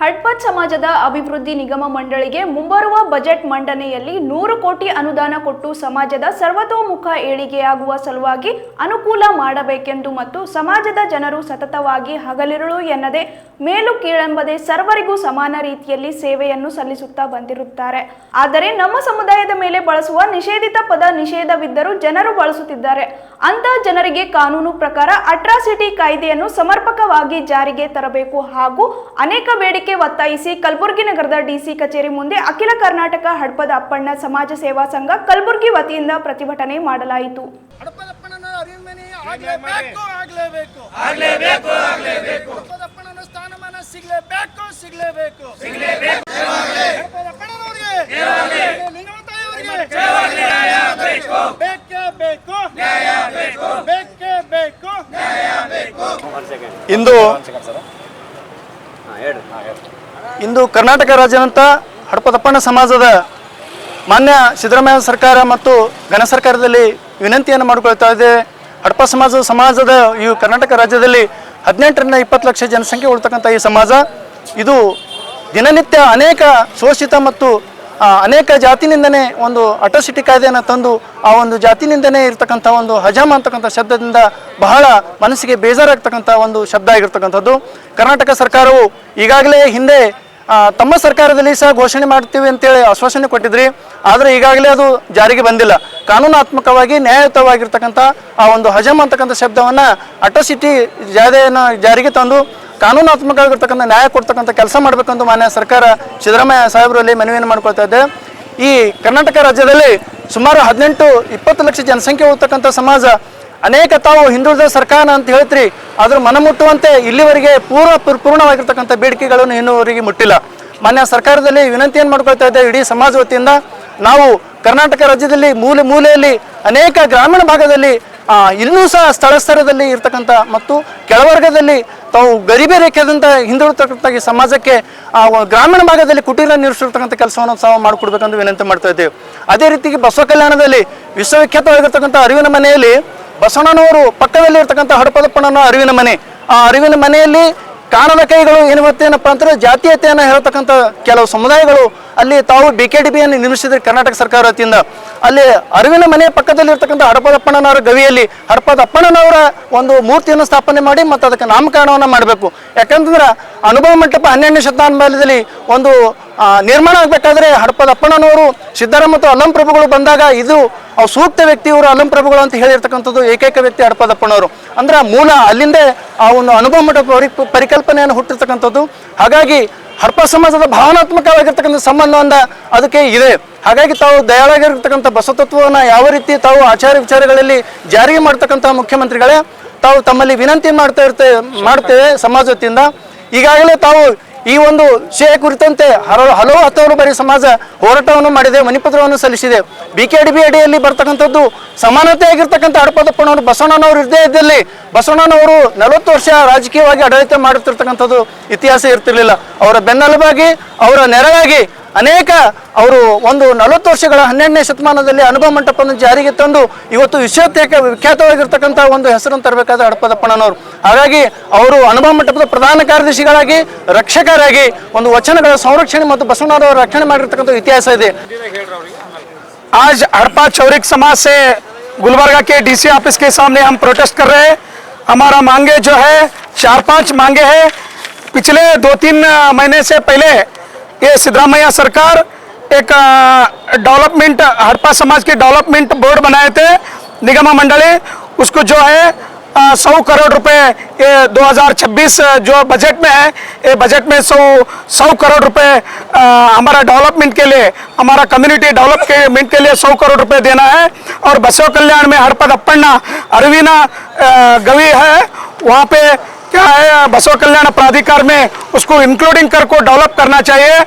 ಹಡ್ಪದ್ ಸಮಾಜದ ಅಭಿವೃದ್ಧಿ ನಿಗಮ ಮಂಡಳಿಗೆ ಮುಂಬರುವ ಬಜೆಟ್ ಮಂಡನೆಯಲ್ಲಿ 100 ಕೋಟಿ ಅನುದಾನ ಕೊಟ್ಟು ಸಮಾಜದ ಸರ್ವತೋಮುಖ ಏಳಿಗೆಯಾಗುವ ಸಲುವಾಗಿ ಅನುಕೂಲ ಮಾಡಬೇಕೆಂದು ಮತ್ತು ಸಮಾಜದ ಜನರು ಸತತವಾಗಿ ಹಗಲಿರುಳು ಎನ್ನದೆ ಮೇಲು ಕೀಳೆಂಬದೆ ಸರ್ವರಿಗೂ ಸಮಾನ ರೀತಿಯಲ್ಲಿ ಸೇವೆಯನ್ನು ಸಲ್ಲಿಸುತ್ತಾ ಬಂದಿರುತ್ತಾರೆ. ಆದರೆ ನಮ್ಮ ಸಮುದಾಯದ ಮೇಲೆ ಬಳಸುವ ನಿಷೇಧಿತ ಪದ ನಿಷೇಧವಿದ್ದರೂ ಜನರು ಬಳಸುತ್ತಿದ್ದಾರೆ. ಅಂತ ಜನರಿಗೆ ಕಾನೂನು ಪ್ರಕಾರ ಅಟ್ರಾಸಿಟಿ ಕಾಯ್ದೆಯನ್ನು ಸಮರ್ಪಕವಾಗಿ ಜಾರಿಗೆ ತರಬೇಕು ಹಾಗೂ ಅನೇಕ ಬೇಡಿಕೆ ಒತ್ತಾಯಿಸಿ ಕಲಬುರಗಿ ನಗರದ ಡಿಸಿ ಕಚೇರಿ ಮುಂದೆ ಅಖಿಲ ಕರ್ನಾಟಕ ಹಡ್ಪದ ಅಪ್ಪಣ್ಣ ಸಮಾಜ ಸೇವಾ ಸಂಘ ಕಲಬುರಗಿ ವತಿಯಿಂದ ಪ್ರತಿಭಟನೆ ಮಾಡಲಾಯಿತು. ಇಂದು ಕರ್ನಾಟಕ ರಾಜ್ಯಾದ್ಯಂತ ಹಡ್ಪದಪ್ಪಣ್ಣ ಸಮಾಜದ ಮಾನ್ಯ ಸಿದ್ದರಾಮಯ್ಯ ಸರ್ಕಾರ ಮತ್ತು ಘನ ಸರ್ಕಾರದಲ್ಲಿ ವಿನಂತಿಯನ್ನು ಮಾಡಿಕೊಳ್ತಾ ಇದೆ. ಹಡ್ಪ ಸಮಾಜದ ಈ ಕರ್ನಾಟಕ ರಾಜ್ಯದಲ್ಲಿ 18ರಿಂದ 20 ಲಕ್ಷ ಜನಸಂಖ್ಯೆ ಉಳ್ತಕ್ಕಂಥ ಈ ಸಮಾಜ ಇದು ದಿನನಿತ್ಯ ಅನೇಕ ಶೋಷಿತ ಮತ್ತು ಅನೇಕ ಜಾತಿನಿಂದನೇ ಒಂದು ಅಟ್ರಾಸಿಟಿ ಕಾಯ್ದೆಯನ್ನು ತಂದು ಆ ಒಂದು ಜಾತಿನಿಂದನೇ ಇರ್ತಕ್ಕಂಥ ಒಂದು ಹಜಾಮ ಅಂತಕ್ಕಂಥ ಶಬ್ದದಿಂದ ಬಹಳ ಮನಸ್ಸಿಗೆ ಬೇಜಾರಾಗ್ತಕ್ಕಂಥ ಒಂದು ಶಬ್ದ ಆಗಿರ್ತಕ್ಕಂಥದ್ದು. ಕರ್ನಾಟಕ ಸರ್ಕಾರವು ಈಗಾಗಲೇ ಹಿಂದೆ ತಮ್ಮ ಸರ್ಕಾರದಲ್ಲಿ ಸಹ ಘೋಷಣೆ ಮಾಡ್ತೀವಿ ಅಂತೇಳಿ ಆಶ್ವಾಸನೆ ಕೊಟ್ಟಿದ್ರಿ. ಆದರೆ ಈಗಾಗಲೇ ಅದು ಜಾರಿಗೆ ಬಂದಿಲ್ಲ. ಕಾನೂನಾತ್ಮಕವಾಗಿ ನ್ಯಾಯಯುತವಾಗಿರ್ತಕ್ಕಂಥ ಆ ಒಂದು ಹಜಾಮ ಅಂತಕ್ಕಂಥ ಶಬ್ದವನ್ನು ಅಟ್ರಾಸಿಟಿ ಜಾರಿಯನ್ನು ಜಾರಿಗೆ ತಂದು ಕಾನೂನಾತ್ಮಕವಾಗಿರ್ತಕ್ಕಂಥ ನ್ಯಾಯ ಕೊಡ್ತಕ್ಕಂಥ ಕೆಲಸ ಮಾಡಬೇಕಂದು ಮಾನ್ಯ ಸರ್ಕಾರ ಸಿದ್ದರಾಮಯ್ಯ ಸಾಹೇಬರಲ್ಲಿ ಮನವಿಯನ್ನು ಮಾಡ್ಕೊಳ್ತಾ ಇದೆ. ಈ ಕರ್ನಾಟಕ ರಾಜ್ಯದಲ್ಲಿ ಸುಮಾರು 18-20 ಲಕ್ಷ ಜನಸಂಖ್ಯೆ ಉಳ್ತಕ್ಕಂಥ ಸಮಾಜ ಅನೇಕ ತಾವು ಹಿಂದುಳಿದ ಸರ್ಕಾರ ಅಂತ ಹೇಳ್ತೀರಿ, ಆದರೂ ಮನಮುಟ್ಟುವಂತೆ ಇಲ್ಲಿವರೆಗೆ ಪೂರ್ಣವಾಗಿರ್ತಕ್ಕಂಥ ಬೇಡಿಕೆಗಳನ್ನು ಇನ್ನೂವರೆಗೆ ಮುಟ್ಟಿಲ್ಲ. ಮಾನ್ಯ ಸರ್ಕಾರದಲ್ಲಿ ವಿನಂತಿಯನ್ನು ಮಾಡ್ಕೊಳ್ತಾ ಇದ್ದೆ. ಇಡೀ ಸಮಾಜ ವತಿಯಿಂದ ನಾವು ಕರ್ನಾಟಕ ರಾಜ್ಯದಲ್ಲಿ ಮೂಲೆಯಲ್ಲಿ ಅನೇಕ ಗ್ರಾಮೀಣ ಭಾಗದಲ್ಲಿ ಇನ್ನೂ ಸಹ ಸ್ಥಳಸ್ತರದಲ್ಲಿ ಇರ್ತಕ್ಕಂಥ ಮತ್ತು ಕೆಳವರ್ಗದಲ್ಲಿ ತಾವು ಗರೀಬಿ ರೇಖೆದಂತ ಹಿಂದುಳಿತಕ್ಕಂಥ ಈ ಸಮಾಜಕ್ಕೆ ಗ್ರಾಮೀಣ ಭಾಗದಲ್ಲಿ ಕುಟೀರ ನಿರ್ಮಿಸಿರ್ತಕ್ಕಂಥ ಕೆಲಸವನ್ನು ಸಹ ಮಾಡಿಕೊಡ್ಬೇಕಂತ ವಿನಂತಿ ಮಾಡ್ತಾ ಇದ್ದೇವೆ. ಅದೇ ರೀತಿಗೆ ಬಸವ ಕಲ್ಯಾಣದಲ್ಲಿ ವಿಶ್ವವಿಖ್ಯಾತವಾಗಿರ್ತಕ್ಕಂಥ ಅರಿವಿನ ಮನೆಯಲ್ಲಿ ಬಸವಣ್ಣನವರು ಪಕ್ಕದಲ್ಲಿ ಇರ್ತಕ್ಕಂಥ ಹಡಪದಪ್ಪಣ್ಣನ ಅರಿವಿನ ಮನೆ, ಆ ಅರಿವಿನ ಮನೆಯಲ್ಲಿ ಕಾಣದ ಕೈಗಳು ಏನಪ್ಪಾ ಅಂತಂದ್ರೆ ಜಾತೀಯತೆಯನ್ನು ಹೇಳ್ತಕ್ಕಂಥ ಕೆಲವು ಸಮುದಾಯಗಳು ಅಲ್ಲಿ ತಾವು BKDBಯನ್ನು ನಿರ್ಮಿಸಿದ್ರೆ ಕರ್ನಾಟಕ ಸರ್ಕಾರ ವತಿಯಿಂದ ಅಲ್ಲಿ ಅರಿವಿನ ಮನೆ ಪಕ್ಕದಲ್ಲಿ ಇರ್ತಕ್ಕಂಥ ಹಡಪದಪ್ಪಣ್ಣನವರ ಗವಿಯಲ್ಲಿ ಹಡಪದಪ್ಪಣ್ಣನವರ ಒಂದು ಮೂರ್ತಿಯನ್ನು ಸ್ಥಾಪನೆ ಮಾಡಿ ಮತ್ತು ಅದಕ್ಕೆ ನಾಮಕರಣವನ್ನು ಮಾಡಬೇಕು. ಯಾಕಂತಂದ್ರೆ ಅನುಭವ ಮಂಟಪ 12ನೇ ಶತಮಾನದಲ್ಲಿ ಒಂದು ನಿರ್ಮಾಣ ಆಗಬೇಕಾದ್ರೆ ಹಡಪದಪ್ಪಣ್ಣನವರು ಸಿದ್ದರಾಮ ಮತ್ತು ಅಲ್ಲಂ ಪ್ರಭುಗಳು ಬಂದಾಗ ಇದು ಸೂಕ್ತ ವ್ಯಕ್ತಿ ಇವರು ಅಲ್ಲಂ ಪ್ರಭುಗಳು ಅಂತ ಹೇಳಿರ್ತಕ್ಕಂಥದ್ದು ಏಕೈಕ ವ್ಯಕ್ತಿ ಹಡಪದಪ್ಪಣ್ಣವರು. ಅಂದ್ರೆ ಮೂಲ ಅಲ್ಲಿಂದೇ ಆ ಒಂದು ಅನುಭವ ಮಂಟಪ ಪರಿಕಲ್ಪನೆಯನ್ನು ಹುಟ್ಟಿರ್ತಕ್ಕಂಥದ್ದು. ಹಾಗಾಗಿ ಹಡ್ಪ ಸಮಾಜದ ಭಾವನಾತ್ಮಕವಾಗಿರ್ತಕ್ಕಂಥ ಸಂಬಂಧವನ್ನ ಅದಕ್ಕೆ ಇದೆ. ಹಾಗಾಗಿ ತಾವು ದಯಾಳಾಗಿರ್ತಕ್ಕಂಥ ಬಸವತತ್ವವನ್ನು ಯಾವ ರೀತಿ ತಾವು ಆಚಾರ ವಿಚಾರಗಳಲ್ಲಿ ಜಾರಿಗೆ ಮಾಡ್ತಕ್ಕಂಥ ಮುಖ್ಯಮಂತ್ರಿಗಳೇ ತಾವು ತಮ್ಮಲ್ಲಿ ವಿನಂತಿ ಮಾಡ್ತೇವೆ ಸಮಾಜ ವತಿಯಿಂದ. ಈಗಾಗಲೇ ತಾವು ಈ ಒಂದು ವಿಷಯ ಕುರಿತಂತೆ ಹಲವು ಬಾರಿ ಸಮಾಜ ಹೋರಾಟವನ್ನು ಮಾಡಿದೆ, ಮನಿಪತ್ರವನ್ನು ಸಲ್ಲಿಸಿದೆ. BKDB ಅಡಿಯಲ್ಲಿ ಬರ್ತಕ್ಕಂಥದ್ದು ಸಮಾನತೆ ಆಗಿರ್ತಕ್ಕಂಥ ಹಡಪದಪ್ಪಣ್ಣವರು ಬಸವಣ್ಣನವರು ಇರದೇ ಇದ್ದಲ್ಲಿ ಬಸವಣ್ಣನವರು 40 ವರ್ಷ ರಾಜಕೀಯವಾಗಿ ಆಡಳಿತ ಮಾಡುತ್ತಿರ್ತಕ್ಕಂಥದ್ದು ಇತಿಹಾಸ ಇರ್ತಿರ್ಲಿಲ್ಲ. ಅವರ ಬೆನ್ನೆಲುಬಾಗಿ ಅವರ ನೆರವಾಗಿ ಅನೇಕ ಅವರು ಒಂದು 40 ವರ್ಷಗಳ 12ನೇ ಶತಮಾನದಲ್ಲಿ ಅನುಭವ ಮಂಟಪವನ್ನು ಜಾರಿಗೆ ತಂದು ಇವತ್ತು ವಿಖ್ಯಾತವಾಗಿರ್ತಕ್ಕಂಥ ಒಂದು ಹೆಸರನ್ನು ತರಬೇಕಾದ ಹಡಪದಪ್ಪಣ್ಣನವರು. ಹಾಗಾಗಿ ಅವರು ಅನುಭವ ಮಂಟಪದ ಪ್ರಧಾನ ಕಾರ್ಯದರ್ಶಿಗಳಾಗಿ ರಕ್ಷಕರಾಗಿ ಒಂದು ವಚನಗಳ ಸಂರಕ್ಷಣೆ ಮತ್ತು ಬಸವಣ್ಣನವರ ರಕ್ಷಣೆ ಮಾಡಿರ್ತಕ್ಕಂಥ ಇತಿಹಾಸ ಇದೆ. आज हड़पा चौरिक समाज से गुलबर्गा के DC ऑफिस के सामने हम प्रोटेस्ट कर रहे हैं. हमारा मांगे जो है 4-5 मांगे हैं. पिछले 2-3 महीने से पहले ये सिद्धरामैया सरकार एक डेवलपमेंट हड़पा समाज के डेवलपमेंट बोर्ड बनाए थे निगम मंडली. उसको जो है 100 करोड़ रुपए ये 2026 जो बजट में है, ये बजट में 100 करोड़ रुपए हमारा डेवलपमेंट के लिए, हमारा कम्युनिटी डेवलपमेंट के लिए 100 करोड़ रुपए देना है. और बसव कल्याण में हड़पदप्पण्णा अरविना गवी है, वहाँ पे क्या है बसव कल्याण प्राधिकार में उसको इंक्लूडिंग कर को डेवलप करना चाहिए.